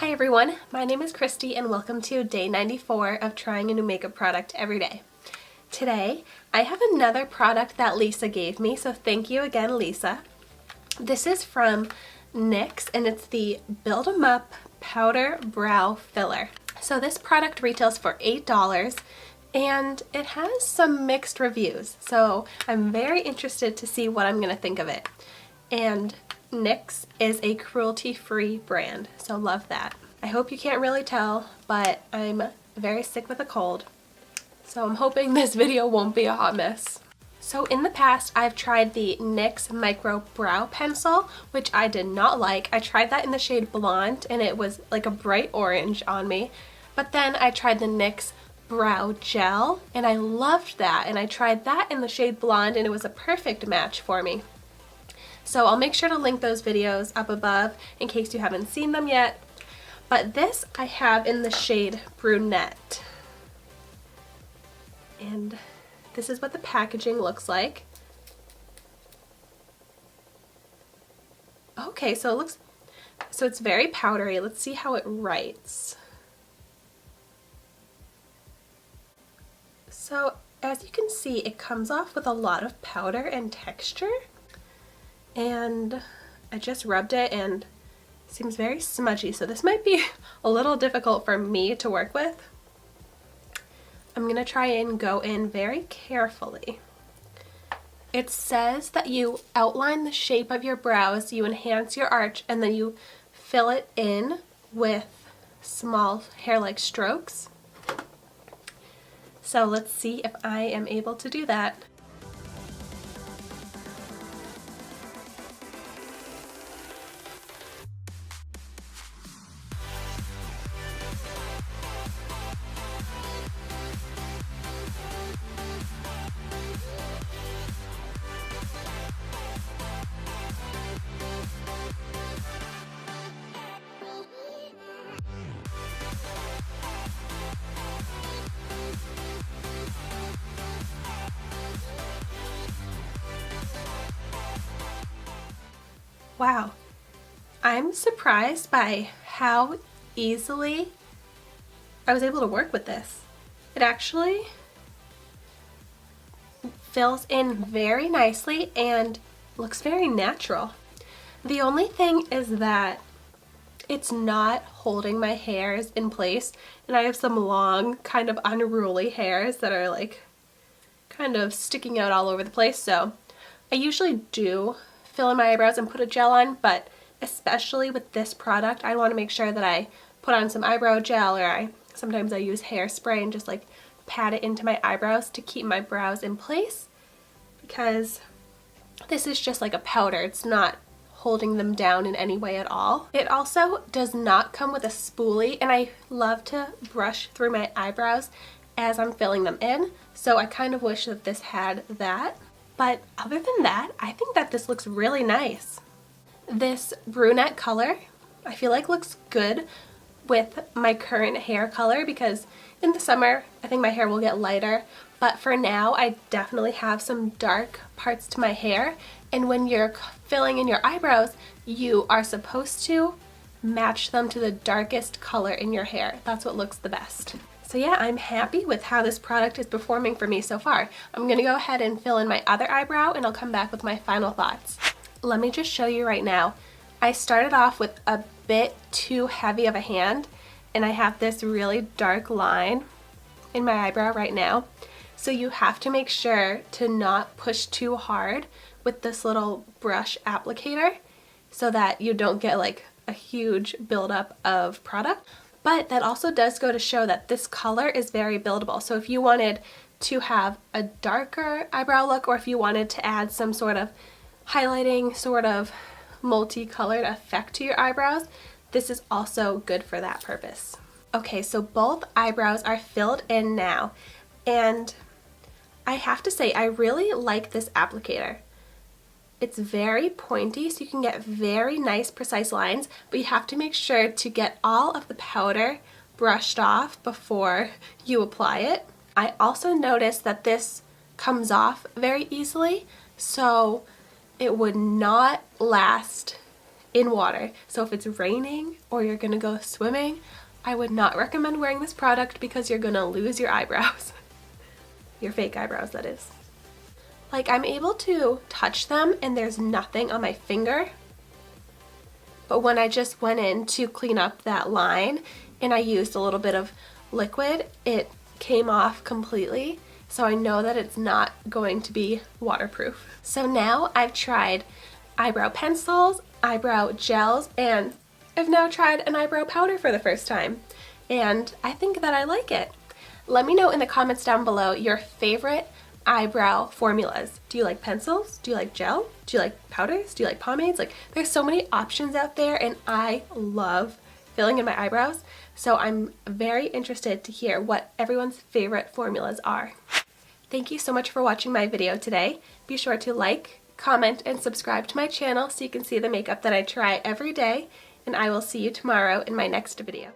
Hi everyone, my name is Christy and welcome to day 94 of trying a new makeup product every day. Today, I have another product that Lisa gave me, so thank you again, Lisa. This is from NYX and it's the Build 'em Up Powder Brow Filler. So this product retails for $8 and it has some mixed reviews, so I'm very interested to see what I'm going to think of it. And NYX is a cruelty-free brand, so love that. I hope you can't really tell, but I'm very sick with a cold, so I'm hoping this video won't be a hot mess. So in the past, I've tried the NYX Micro Brow Pencil, which I did not like. I tried that in the shade Blonde, and it was like a bright orange on me. But then I tried the NYX Brow Gel, and I loved that. And I tried that in the shade Blonde, and it was a perfect match for me. So I'll make sure to link those videos up above in case you haven't seen them yet. But this I have in the shade Brunette. And this is what the packaging looks like. Okay, so it's very powdery. Let's see how it writes. So as you can see, it comes off with a lot of powder and texture. And I just rubbed it and it seems very smudgy, so this might be a little difficult for me to work with. I'm going to try and go in very carefully. It says that you outline the shape of your brows, you enhance your arch, and then you fill it in with small hair-like strokes. So let's see if I am able to do that. Wow, I'm surprised by how easily I was able to work with this. It actually fills in very nicely and looks very natural. The only thing is that it's not holding my hairs in place, and I have some long, kind of unruly hairs that are like kind of sticking out all over the place, so I usually do fill in my eyebrows and put a gel on, but especially with this product, I want to make sure that I put on some eyebrow gel, or sometimes I use hairspray and just like pat it into my eyebrows to keep my brows in place, because this is just like a powder. It's not holding them down in any way at all. It also does not come with a spoolie, and I love to brush through my eyebrows as I'm filling them in, so I kind of wish that this had that. But other than that, I think that this looks really nice. This brunette color, I feel like looks good with my current hair color, because in the summer, I think my hair will get lighter. But for now, I definitely have some dark parts to my hair. And when you're filling in your eyebrows, you are supposed to match them to the darkest color in your hair. That's what looks the best. So yeah, I'm happy with how this product is performing for me so far. I'm going to go ahead and fill in my other eyebrow and I'll come back with my final thoughts. Let me just show you right now. I started off with a bit too heavy of a hand, and I have this really dark line in my eyebrow right now. So you have to make sure to not push too hard with this little brush applicator so that you don't get like a huge buildup of product. But that also does go to show that this color is very buildable. So if you wanted to have a darker eyebrow look, or if you wanted to add some sort of highlighting, sort of multicolored effect to your eyebrows, this is also good for that purpose. Okay, so both eyebrows are filled in now, and I have to say I really like this applicator. It's very pointy, so you can get very nice precise lines, but you have to make sure to get all of the powder brushed off before you apply it. I also noticed that this comes off very easily, so it would not last in water. So if it's raining or you're gonna go swimming, I would not recommend wearing this product because you're gonna lose your eyebrows. Your fake eyebrows, that is. Like, I'm able to touch them and there's nothing on my finger. But when I just went in to clean up that line and I used a little bit of liquid, it came off completely. So I know that it's not going to be waterproof. So now I've tried eyebrow pencils, eyebrow gels, and I've now tried an eyebrow powder for the first time. And I think that I like it. Let me know in the comments down below your favorite eyebrow formulas. Do you like pencils? Do you like gel? Do you like powders? Do you like pomades? Like, there's so many options out there and I love filling in my eyebrows. So I'm very interested to hear what everyone's favorite formulas are. Thank you so much for watching my video today. Be sure to like, comment, and subscribe to my channel so you can see the makeup that I try every day. And I will see you tomorrow in my next video.